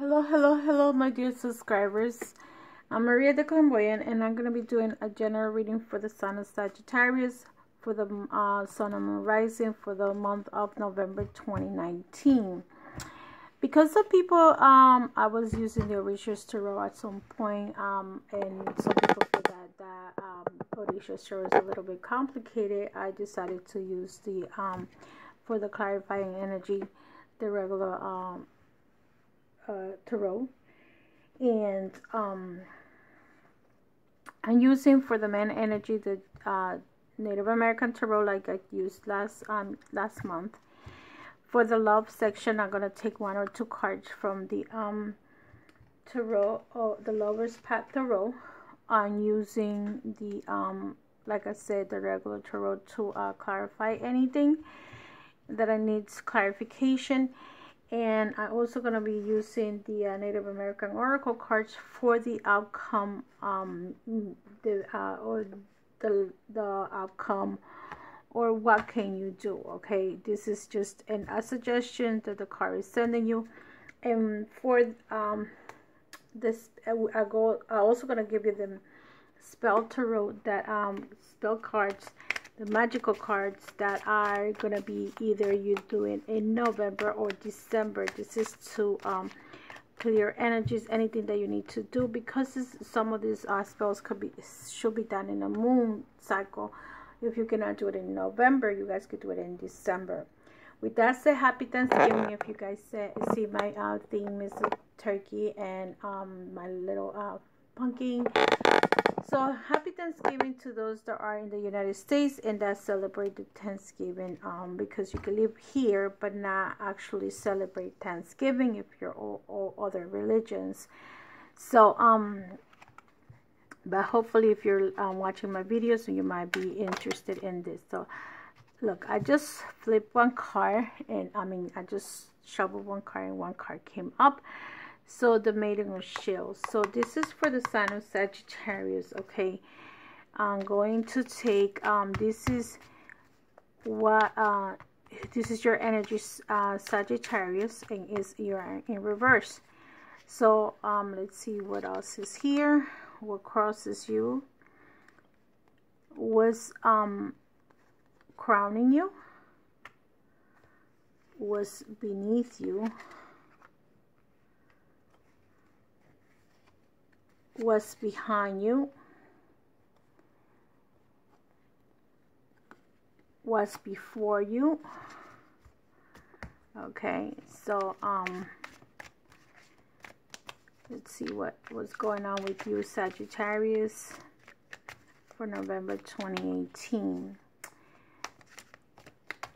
Hello, my dear subscribers. I'm Maria the Clairvoyant, and I'm going to be doing a general reading for the sign of Sagittarius, for the sun and moon rising for the month of November 2019. Because some people, I was using the Orishas Tarot at some point, and some people forgot that Orishas Tarot is a little bit complicated. I decided to use the, for the clarifying energy, the regular tarot, and I'm using for the man energy the Native American tarot, like I used last month. For the love section, I'm gonna take one or two cards from the tarot, or the Lover's Path tarot. I'm using the like I said, the regular tarot to clarify anything that I need clarification. And I'm also going to be using the Native American Oracle cards for the outcome, the outcome, or what can you do. Okay, this is just a suggestion that the card is sending you. And for this, I'm also going to give you the spell tarot, that spell cards, the magical cards that are going to be either you doing in November or December. This is to clear energies, anything that you need to do, because some of these spells should be done in a moon cycle. If you cannot do it in November, you guys could do it in December. With that said, happy Thanksgiving. If you guys see my theme is a turkey and my little pumpkin. So happy Thanksgiving to those that are in the United States and that celebrate the Thanksgiving, because you can live here but not actually celebrate Thanksgiving if you're all other religions. So but hopefully if you're watching my videos, you might be interested in this. So look, I just flipped one card, and I just shuffled one card and one card came up. So the Maiden of Shields. So this is for the sign of Sagittarius. Okay, I'm going to take this is what this is your energy, Sagittarius, and you're in reverse. So let's see what else is here. What crosses you? Was crowning you? Was beneath you? Was behind you? Was before you? Okay, so let's see what was going on with you, Sagittarius, for November 2018.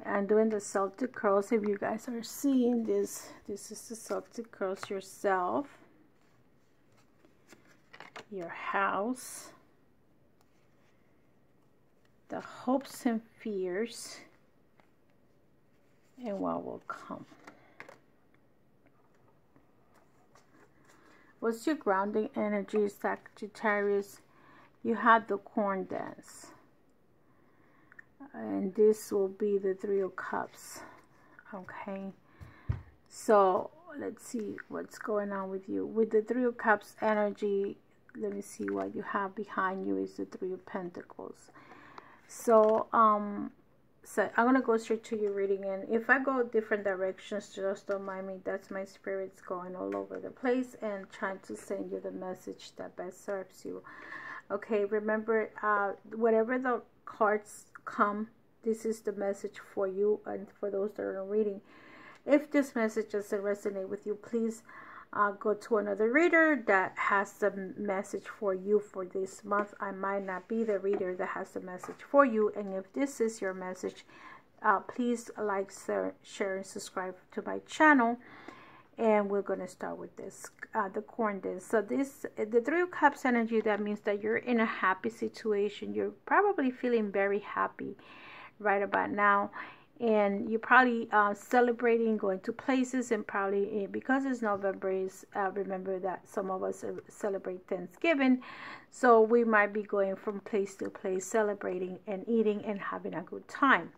I'm doing the Celtic curls. If you guys are seeing this, this is the Celtic curls yourself, your house, the hopes and fears, and what will come. What's your grounding energy, Sagittarius? You have the corn dance, and this will be the Three of Cups. Okay, so let's see what's going on with you with the Three of Cups energy. Let me see what you have behind you is the Three of Pentacles. So so I'm gonna go straight to your reading, and if I go different directions, just don't mind me. That's my spirits going all over the place and trying to send you the message that best serves you. Okay, remember, whatever the cards come, this is the message for you and for those that are reading. If this message doesn't resonate with you, please go to another reader that has the message for you for this month. I might not be the reader that has the message for you, and if this is your message, please like, share, and subscribe to my channel. And we're going to start with this, the corn dance. So this, the Three of Cups energy, that means that you're in a happy situation. You're probably feeling very happy right about now. And you're probably celebrating, going to places, and probably because it's November, remember that some of us celebrate Thanksgiving, so we might be going from place to place, celebrating and eating and having a good time.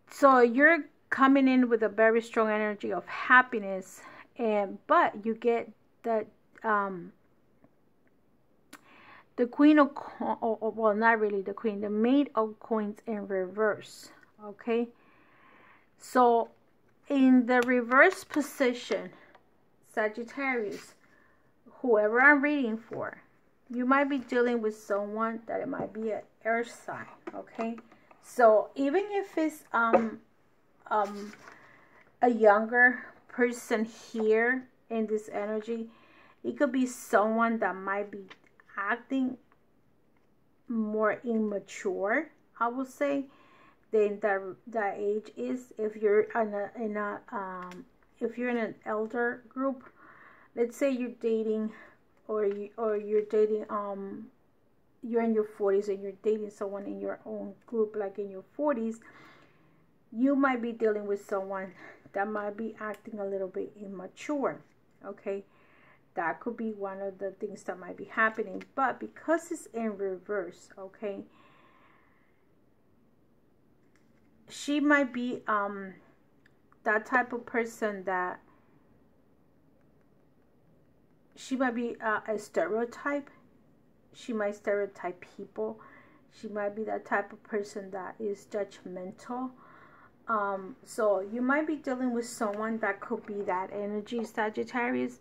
So you're coming in with a very strong energy of happiness but you get the queen of, well, not really the queen, the maid of coins in reverse. Okay, so in the reverse position, Sagittarius, whoever I'm reading for, you might be dealing with someone that it might be an earth sign. Okay, so even if it's a younger person here in this energy, it could be someone that might be acting more immature, I would say, than that age is. If you're if you're in an elder group, let's say you're dating, or you're dating, you're in your 40s and you're dating someone in your own group, like in your 40s, you might be dealing with someone that might be acting a little bit immature. Okay, that could be one of the things that might be happening. But because it's in reverse, okay, she might be that type of person that she might be a stereotype. She might stereotype people. She might be that type of person that is judgmental. So you might be dealing with someone that could be that energy, Sagittarius.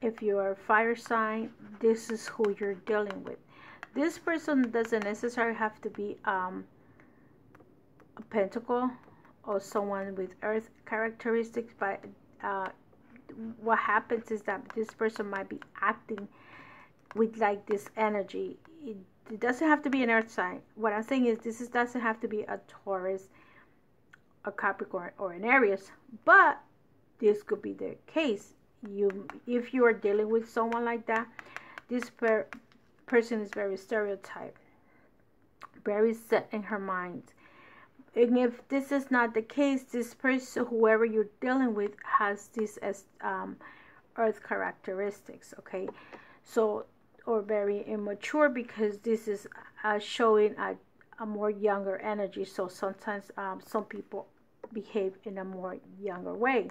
If you're a fire sign, this is who you're dealing with. This person doesn't necessarily have to be a pentacle or someone with earth characteristics, but what happens is that this person might be acting with like this energy. It doesn't have to be an earth sign. What I'm saying is doesn't have to be a Taurus, a Capricorn, or an Aries, but this could be the case. If you are dealing with someone like that, this person is very stereotyped, very set in her mind. And if this is not the case, this person, whoever you're dealing with, has this as earth characteristics. Okay, so, or very immature, because this is showing a more younger energy. So sometimes some people behave in a more younger way.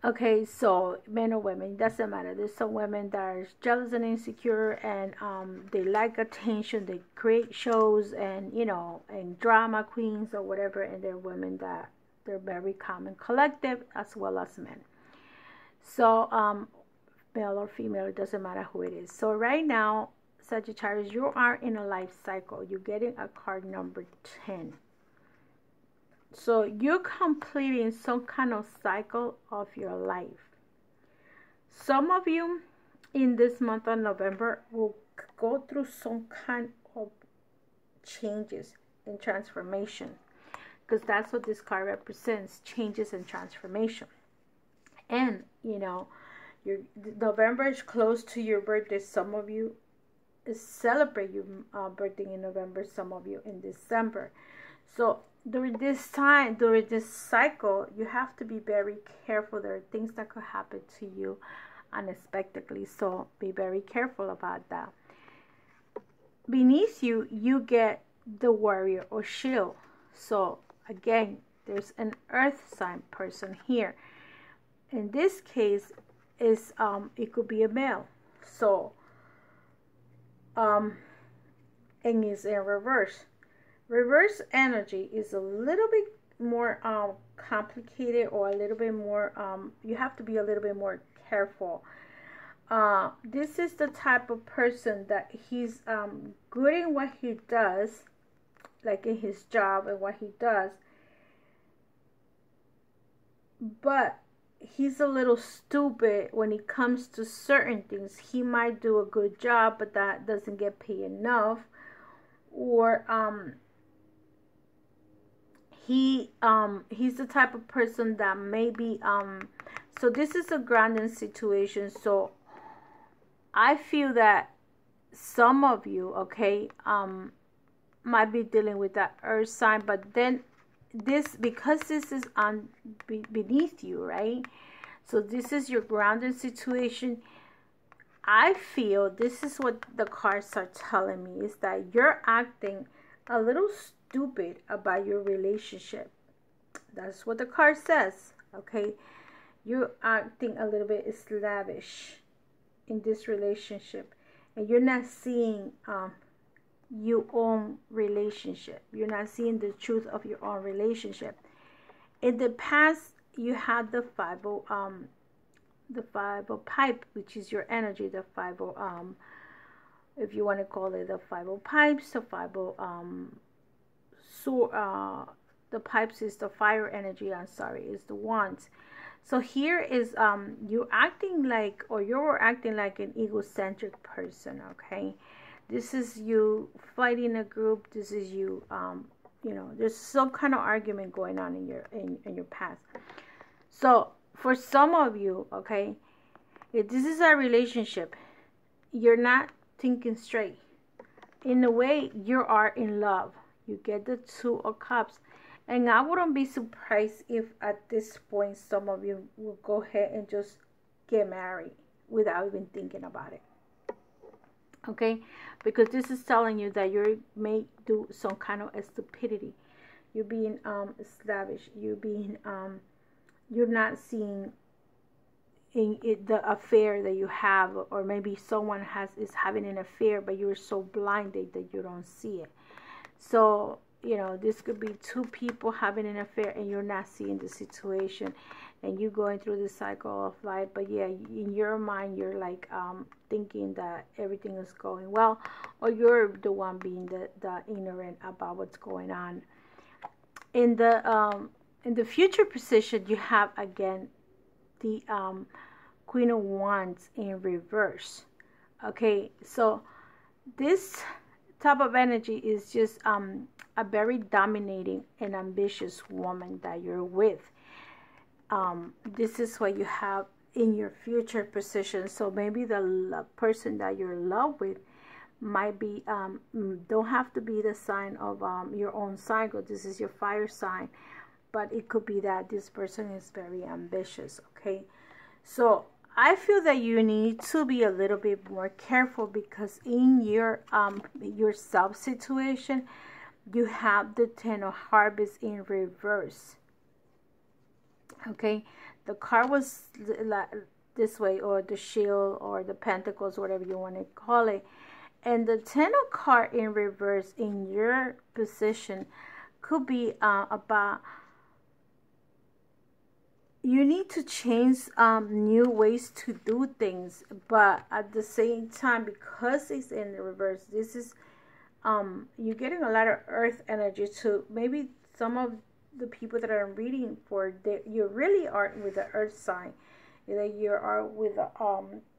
Okay, so men or women, doesn't matter. There's some women that are jealous and insecure, and they like attention. They create shows and, you know, and drama queens or whatever. And they're women that they're very calm and collective, as well as men. So male or female, it doesn't matter who it is. So right now, Sagittarius, you are in a life cycle. You're getting a card number 10. So you're completing some kind of cycle of your life. Some of you in this month of November will go through some kind of changes and transformation, because that's what this card represents, changes and transformation. And, you know, November is close to your birthday. Some of you celebrate your birthday in November, some of you in December. So during this time, during this cycle, you have to be very careful. There are things that could happen to you unexpectedly, so be very careful about that. Beneath you, you get the warrior or shield. So again, there's an earth sign person here. In this case, is it could be a male. So and it's in reverse. Reverse energy is a little bit more complicated, or a little bit more, you have to be a little bit more careful. This is the type of person that he's good in what he does, like in his job and what he does, but he's a little stupid when it comes to certain things. He might do a good job, but that doesn't get paid enough, or he's the type of person that maybe so this is a grounding situation. So I feel that some of you, okay, might be dealing with that earth sign, but then this, because this is on beneath you, right? So this is your grounding situation. I feel this is what the cards are telling me, is that you're acting a little stupid about your relationship. That's what the card says, okay? you're acting a little bit slavish in this relationship, and you're not seeing your own relationship. You're not seeing the truth of your own relationship. In the past, you had the five pipe, which is your energy. The five if you want to call it the five pipes, the the pipes is the fire energy. I'm sorry, is the wands. So here is you acting like, or you're acting like an egocentric person. Okay, this is you fighting a group. This is you you know, there's some kind of argument going on in your past. So for some of you, okay, if this is a relationship, you're not thinking straight. In a way, you are in love. You get the Two of Cups. And I wouldn't be surprised if at this point some of you will go ahead and just get married without even thinking about it. Okay? Because this is telling you that you may do some kind of stupidity. You're being slavish. You're being you're not seeing in it the affair that you have, or maybe someone is having an affair, but you're so blinded that you don't see it. So, you know, this could be two people having an affair and you're not seeing the situation, and you're going through the cycle of life. But yeah, in your mind, you're like thinking that everything is going well, or you're the one being the ignorant about what's going on. In the future position, you have again the Queen of Wands in reverse. Okay, so this type of energy is just a very dominating and ambitious woman that you're with. This is what you have in your future position. So maybe the person that you're in love with might be don't have to be the sign of your own cycle. This is your fire sign, but it could be that this person is very ambitious. Okay, so I feel that you need to be a little bit more careful, because in your self situation, you have the Ten of Harvest in reverse. Okay, the card was this way, or the shield, or the pentacles, whatever you want to call it. And the Ten of card in reverse in your position could be about you need to change new ways to do things, but at the same time, because it's in the reverse, this is you're getting a lot of earth energy too. Maybe some of the people that I'm reading for, you really are with the earth sign. Either you are with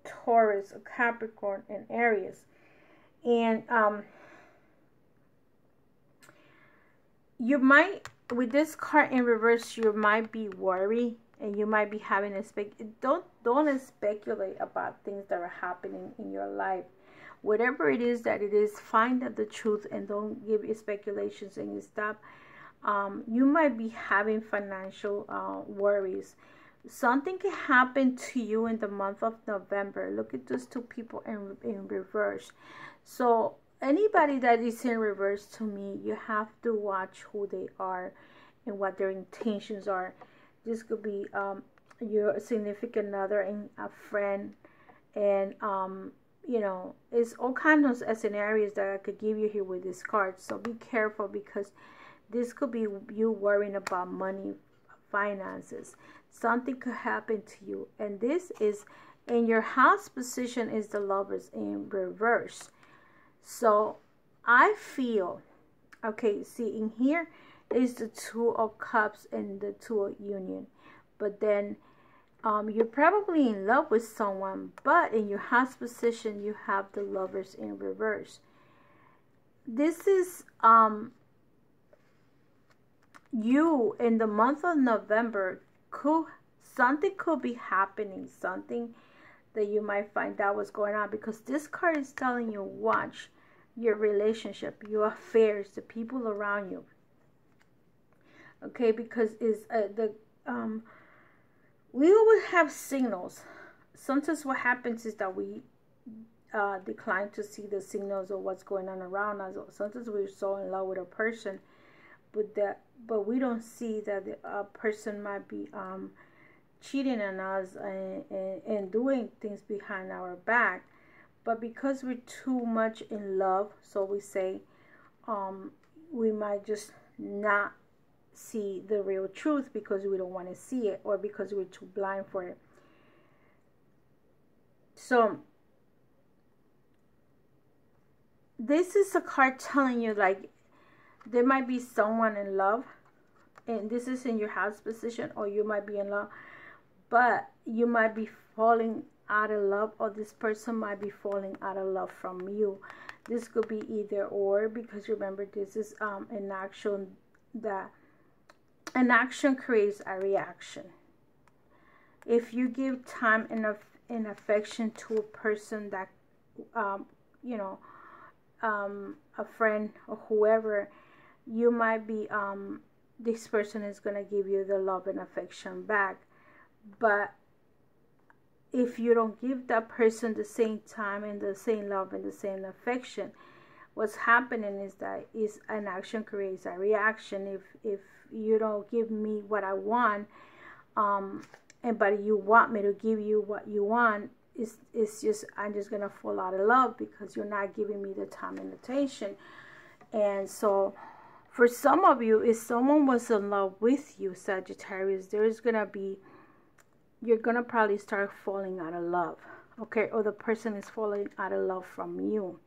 Taurus, Capricorn, and Aries. And you might, with this card in reverse, you might be worried, and you might be having don't speculate about things that are happening in your life. Whatever it is that it is, find out the truth and don't give speculations, and you stop. You might be having financial worries. Something can happen to you in the month of November. Look at those two people in reverse. So anybody that is in reverse, to me, you have to watch who they are and what their intentions are. This could be your significant other and a friend, and you know, it's all kinds of scenarios that I could give you here with this card. So be careful, because this could be you worrying about money, finances. Something could happen to you, and this is in your house position is the Lovers in reverse. So I feel, okay, see in here is the Two of Cups and the Two of Union, but then you're probably in love with someone, but in your house position you have the Lovers in reverse. This is you in the month of November. Something could be happening, something that you might find out what's going on, because this card is telling you, watch your relationship, your affairs, the people around you. Okay, because it's we always have signals. Sometimes what happens is that we decline to see the signals of what's going on around us. Sometimes we're so in love with a person, but we don't see that the person might be cheating on us and doing things behind our back. But because we're too much in love, so we say, we might just not see the real truth because we don't want to see it, or because we're too blind for it. So this is a card telling you, like, there might be someone in love, and this is in your house position, or you might be in love, but you might be falling out of love, or this person might be falling out of love from you. This could be either or, because remember, this is an action that an action creates a reaction. If you give time and affection to a person that you know, a friend or whoever, you might be this person is going to give you the love and affection back. But if you don't give that person the same time and the same love and the same affection, what's happening is that an action creates a reaction. If you don't give me what I want, but you want me to give you what you want, it's just, I'm just gonna fall out of love because you're not giving me the time and attention. And so for some of you, if someone was in love with you, Sagittarius, there's gonna be, you're gonna probably start falling out of love, okay? Or the person is falling out of love from you.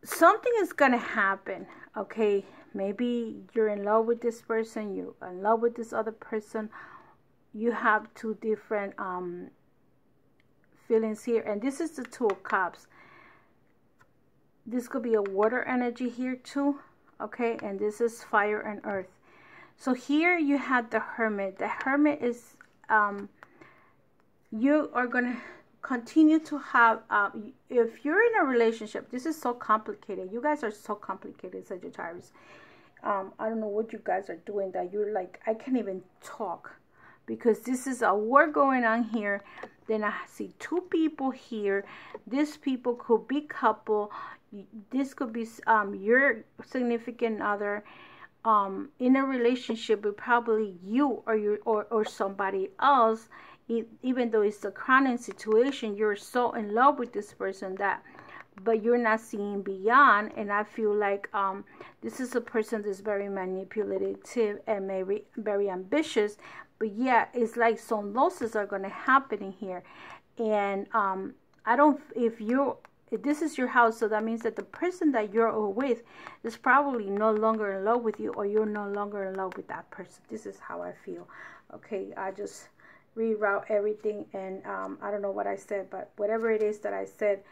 Something is gonna happen, okay? Maybe you're in love with this person, you're in love with this other person. You have two different feelings here, and this is the Two of Cups. This could be a water energy here too, okay? And this is fire and earth. So here you have the Hermit. The Hermit is, you are going to continue to have, if you're in a relationship, this is so complicated. You guys are so complicated, Sagittarius. I don't know what you guys are doing that you're like, I can't even talk. Because this is a war going on here. Then I see two people here. These people could be couple. This could be your significant other. In a relationship with probably you or somebody else. Even though it's a chronic situation, you're so in love with this person that, but you're not seeing beyond. And I feel like this is a person that's very manipulative and maybe very ambitious. But yeah, it's like some losses are going to happen in here. And I don't, if this is your house, so that means that the person that you're with is probably no longer in love with you, or you're no longer in love with that person. This is how I feel. Okay, I just reroute everything, and I don't know what I said, but whatever it is that I said,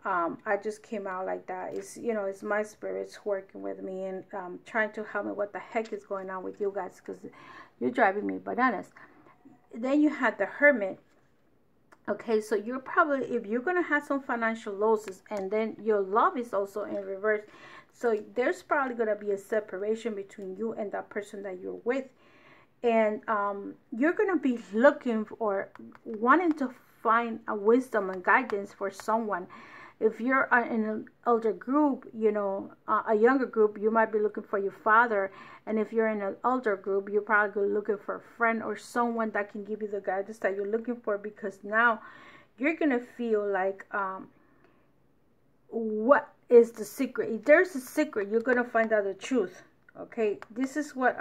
I just came out like that. It's, you know, it's my spirits working with me and trying to help me what the heck is going on with you guys, because you're driving me bananas. Then you had the Hermit. Okay, so you're probably, if you're going to have some financial losses, and then your love is also in reverse. So there's probably going to be a separation between you and that person that you're with. And you're going to be looking for, wanting to find a wisdom and guidance for someone. If you're in an older group, you know, a younger group, you might be looking for your father. And if you're in an older group, you're probably looking for a friend or someone that can give you the guidance that you're looking for. Because now you're going to feel like, what is the secret? If there's a secret, you're going to find out the truth. Okay, this is what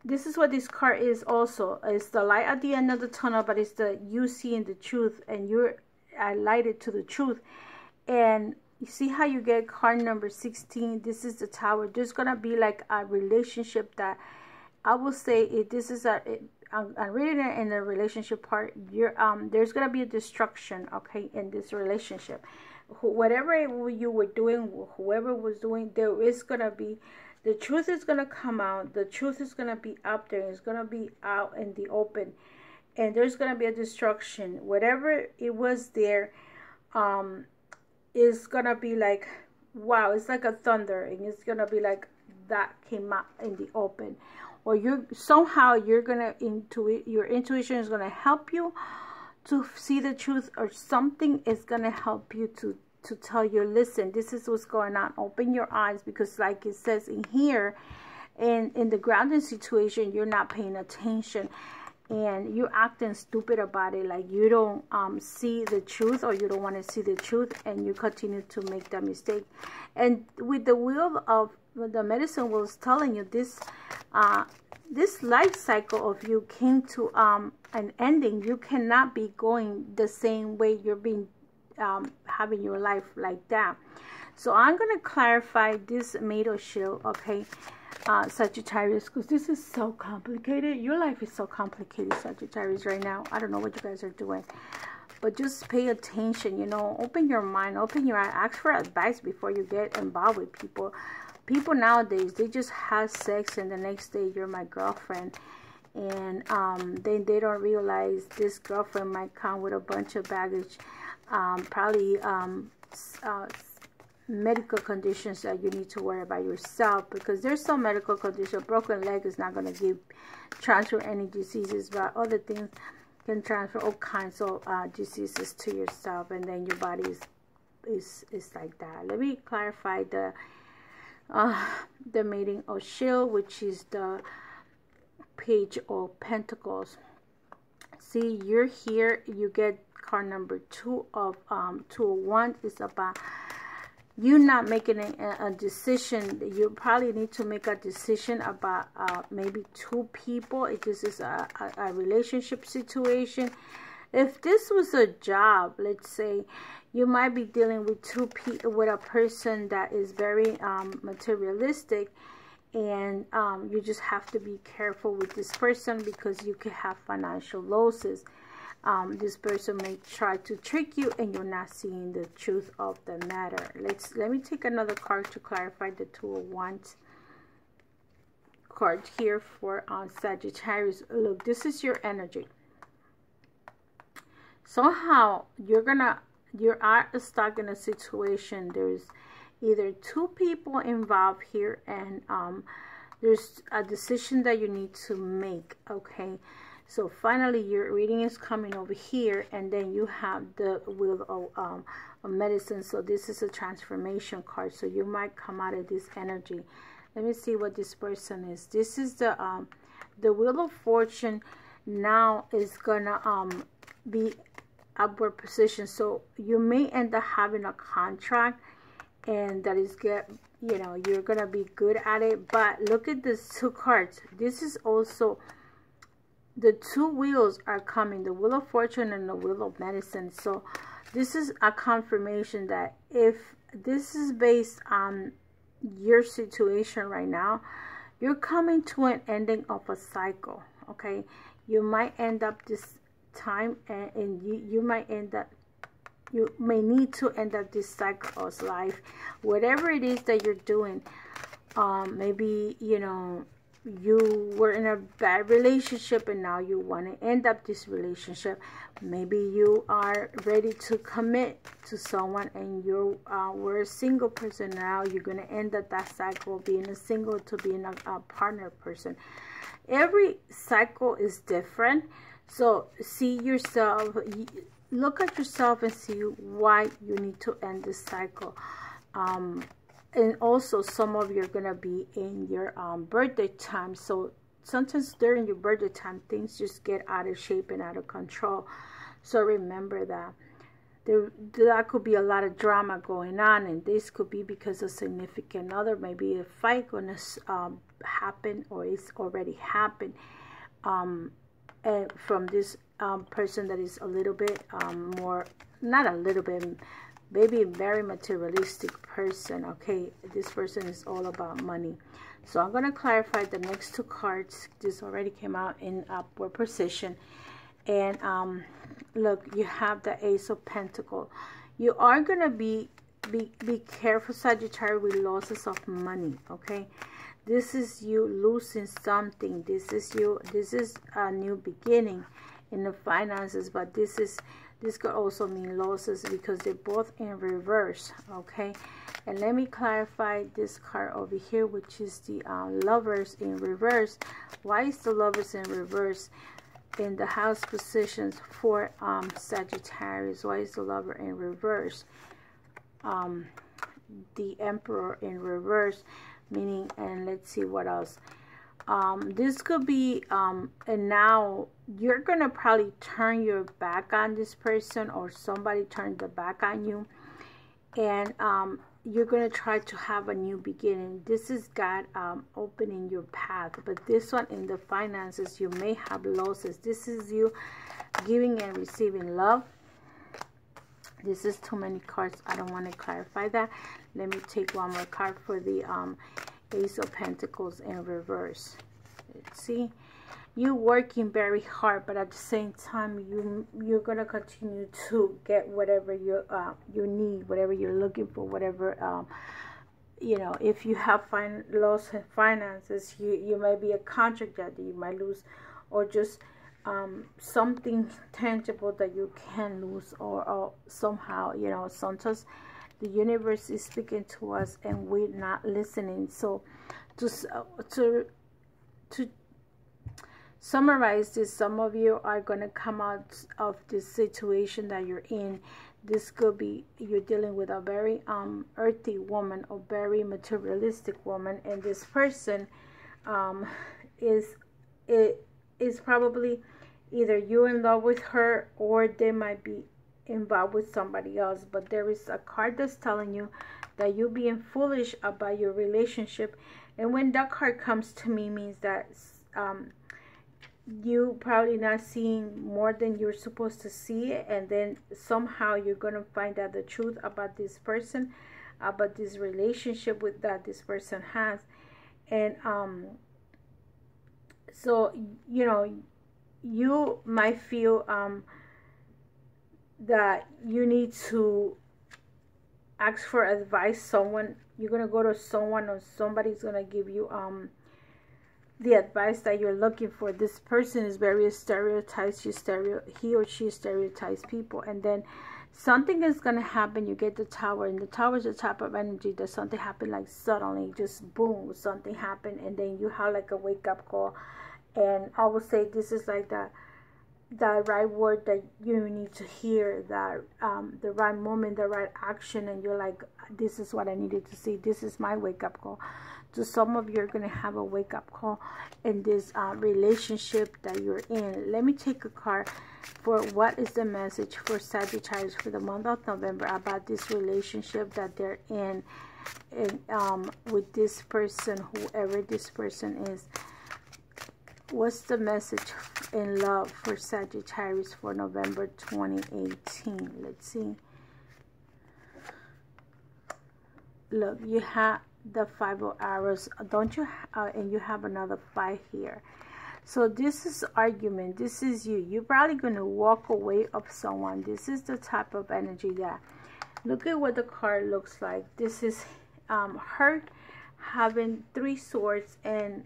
this card is also. It's the light at the end of the tunnel, but it's the you seeing the truth, and you're lighted to the truth. And you see how you get card number 16. This is the Tower. There's gonna be like a relationship that I will say, if this is I'm reading it in the relationship part, there's gonna be a destruction, okay, in this relationship. Whatever you were doing, whoever was doing, there is gonna be, the truth is gonna come out. The truth is gonna be up there. It's gonna be out in the open. And there's going to be a destruction. Whatever it was there is going to be like, wow, it's like a thunder. And it's going to be like that came out in the open. Or somehow you're going to, your intuition is going to help you to see the truth, or something is going to help you to tell you, listen, this is what's going on. Open your eyes, because like it says in here, And in the grounding situation, you're not paying attention, and you're acting stupid about it, like you don't see the truth, or you don't want to see the truth, and you continue to make that mistake. And with the wheel of the medicine was telling you, this this life cycle of you came to an ending. You cannot be going the same way you're being having your life like that. So I'm going to clarify this middle shield, okay, Sagittarius, because this is so complicated. Your life is so complicated, Sagittarius, right now. I don't know what you guys are doing, but just pay attention, you know, open your mind, open your eye, ask for advice before you get involved with people. People nowadays, they just have sex and the next day you're my girlfriend, and then they don't realize this girlfriend might come with a bunch of baggage, probably medical conditions that you need to worry about yourself, because there's some medical condition. Broken leg is not going to transfer any diseases, but other things can transfer all kinds of diseases to yourself, and then your body is like that. Let me clarify the mating of shield, which is the page of pentacles. See, you're here, you get card number 2 of 201. Is about you not making a decision. You probably need to make a decision about maybe 2 people. If this is a relationship situation, if this was a job, let's say, you might be dealing with 2 people, with a person that is very materialistic, and you just have to be careful with this person, because you could have financial losses. This person may try to trick you, and you're not seeing the truth of the matter. Let me take another card to clarify the 201 card here for Sagittarius. Look, this is your energy. Somehow you are stuck in a situation. There's either 2 people involved here, and there's a decision that you need to make, okay? So finally your reading is coming over here, and then you have the wheel of medicine. So this is a transformation card, so you might come out of this energy. Let me see what this person is. This is the wheel of fortune. Now is gonna be upward position, so you may end up having a contract, and that is good, you know, you're gonna be good at it. But look at these 2 cards. This is also the 2 wheels are coming, the wheel of fortune and the wheel of medicine. So this is a confirmation that if this is based on your situation right now, you're coming to an ending of a cycle, okay? You might end up this time, and you might end up, you may need to end up this cycle of life, whatever it is that you're doing. Maybe, you know, you were in a bad relationship and now you want to end up this relationship. Maybe you are ready to commit to someone, and you were a single person. Now you're going to end up that cycle, being a single to being a partner person. Every cycle is different. So see yourself, look at yourself and see why you need to end this cycle. And also, some of you are going to be in your birthday time. So sometimes during your birthday time, things just get out of shape and out of control. So remember that. There could be a lot of drama going on, and this could be because a significant other, maybe a fight going to happen, or it's already happened. And from this person that is a little bit more, not a little bit, maybe a very materialistic person, okay? This person is all about money. So I'm going to clarify the next 2 cards. This already came out in upward position. And look, you have the Ace of Pentacles. You are going to be careful, Sagittarius, with losses of money, okay? This is you losing something. This is a new beginning in the finances, but this could also mean losses, because they're both in reverse, okay? And let me clarify this card over here, which is the Lovers in reverse. Why is the Lovers in reverse in the house positions for Sagittarius? Why is the Lover in reverse? The Emperor in reverse meaning, and let's see what else. This could be, and now you're gonna probably turn your back on this person, or somebody turned the back on you, and you're gonna try to have a new beginning. This is God opening your path. But this one, in the finances, you may have losses. This is you giving and receiving love. This is too many cards. I don't want to clarify that. Let me take one more card for the Ace of Pentacles in reverse. Let's see. You're working very hard, but at the same time, you're gonna continue to get whatever you need, whatever you're looking for, whatever you know. If you have loss in finances, you might be a contract that you might lose, or just something tangible that you can lose, or somehow, you know, sometimes the universe is speaking to us and we're not listening. So to summarize this, some of you are going to come out of this situation that you're in. This could be you're dealing with a very earthy woman, or very materialistic woman, and this person is probably either you're in love with her, or they might be involved with somebody else. But there is a card that's telling you that you're being foolish about your relationship. And when that card comes to me, means that you probably not seeing more than you're supposed to see, and then somehow you're going to find out the truth about this person, about this relationship with that this person has. And so, you know, you might feel that you need to ask for advice. Someone, you're going to go to someone, or somebody's going to give you the advice that you're looking for. This person is very stereotyped. He or she stereotypes people, and then something is going to happen. You get the Tower, and the Tower is the type of energy that something happened, like suddenly, just boom, something happened, and then you have like a wake-up call. And I would say this is like the right word that you need to hear, that the right moment, the right action, and you're like, this is what I needed to see. This is my wake-up call. So some of you are going to have a wake-up call in this relationship that you're in. Let me take a card for what is the message for Sagittarius for the month of November about this relationship that they're in, and with this person, whoever this person is. What's the message in love for Sagittarius for November 2018? Let's see. Look, you have the 5 of arrows, don't you? And you have another 5 here. So this is argument. This is you. You're probably going to walk away of someone. This is the type of energy that, look at what the card looks like. This is hurt, having 3 swords and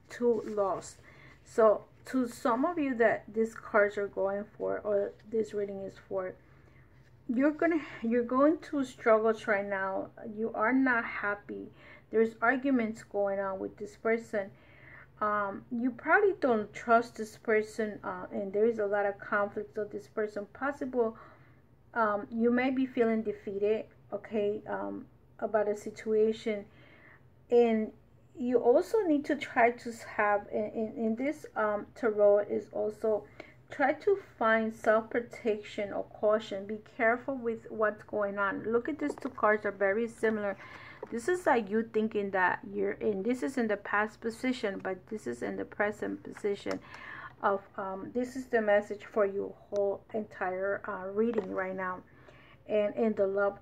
2 lost. So to some of you that these cards are going for, or this reading is for, you're going through struggles right now. You are not happy. There's arguments going on with this person. You probably don't trust this person, and there is a lot of conflict with this person. Possible you may be feeling defeated, okay, about a situation. And you also need to try to have, in this tarot, is also try to find self-protection or caution. Be careful with what's going on. Look at these 2 cards are very similar. This is like you thinking that you're in, this is in the past position, but this is in the present position of, this is the message for your whole entire reading right now. And in the love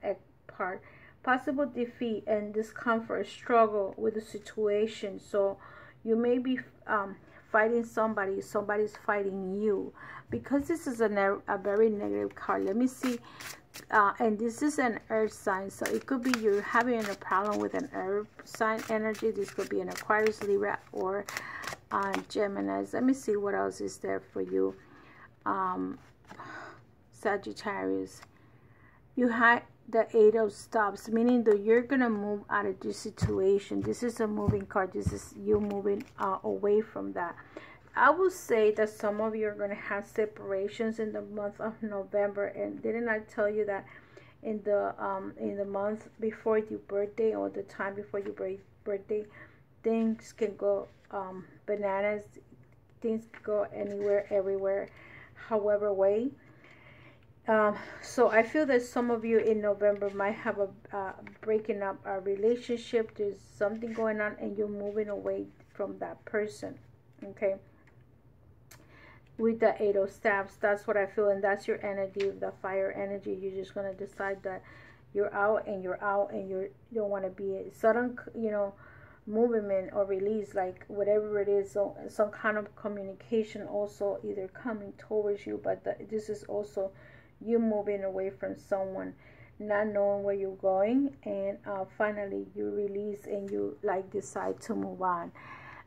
part, possible defeat and discomfort, struggle with the situation. So you may be fighting somebody, somebody's fighting you, because this is a very negative card. Let me see. And this is an earth sign, so it could be you're having a problem with an earth sign energy. This could be an Aquarius, Libra, or Gemini. Let me see what else is there for you, Sagittarius. You had the 8 of Stops, meaning that you're gonna move out of this situation. This is a moving card. This is you moving away from that. I will say that some of you are going to have separations in the month of November. And didn't I tell you that in the month before your birthday, or the time before your birthday. Things can go bananas. Things can go anywhere, everywhere, however way. So I feel that some of you in November might have a breaking up a relationship. There's something going on and you're moving away from that person. Okay, with the 8 of staffs, that's what I feel, and that's your energy, the fire energy. You're just going to decide that you're out and you don't want to be a sudden, you know, movement or release, like whatever it is. So some kind of communication also either coming towards you, but this is also you moving away from someone, not knowing where you're going, and finally you release and you like decide to move on.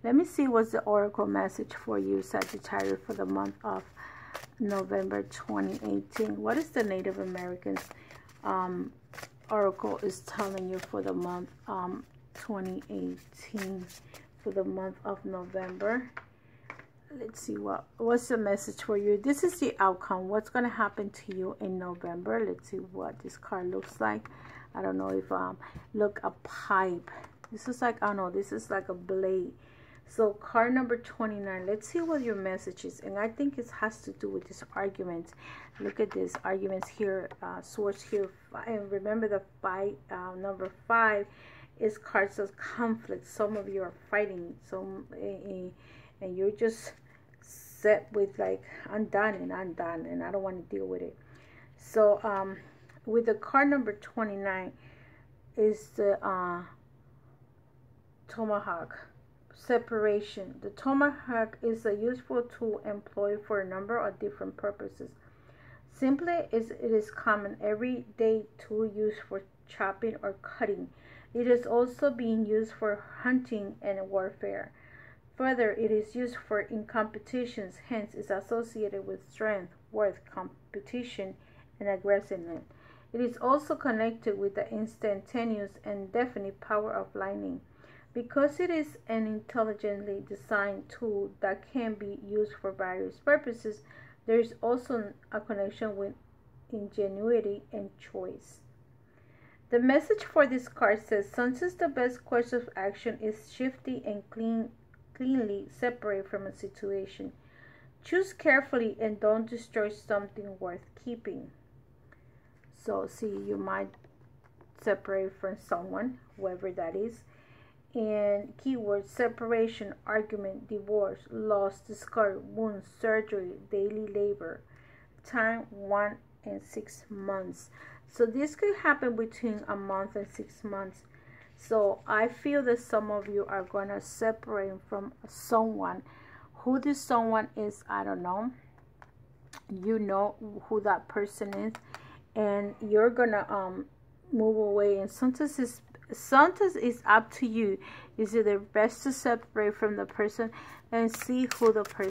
Let me see what's the oracle message for you, Sagittarius, for the month of November 2018. What is the Native Americans oracle is telling you for the month 2018, for the month of November? Let's see what's the message for you. This is the outcome. What's going to happen to you in November? Let's see what this card looks like. I don't know if look, a pipe. This is like, I don't know, this is like a blade. So card number 29. Let's see what your message is, and I think it has to do with this argument. Look at this arguments here, swords here, and remember the fight. Number 5 is cards of conflict. Some of you are fighting, and you're just set with like, I'm done and I don't want to deal with it. So with the card number 29 is the tomahawk. Separation. The tomahawk is a useful tool employed for a number of different purposes. Simply, it is common everyday tool used for chopping or cutting. It is also being used for hunting and warfare. Further, it is used in competitions, hence is associated with strength, worth, competition, and aggressiveness. It is also connected with the instantaneous and definite power of lightning. Because it is an intelligently designed tool that can be used for various purposes, there is also a connection with ingenuity and choice. The message for this card says, sometimes the best course of action is shifty and cleanly separate from a situation. Choose carefully and don't destroy something worth keeping. So see, you might separate from someone, whoever that is. And keywords: separation, argument, divorce, loss, discard, wounds, surgery, daily labor. Time 1 and 6 months. So this could happen between a month and 6 months. So I feel that some of you are going to separate from someone. Who this someone is, I don't know. You know who that person is, and you're going to move away. And sometimes it's up to you. Is it best to separate from the person and see who the person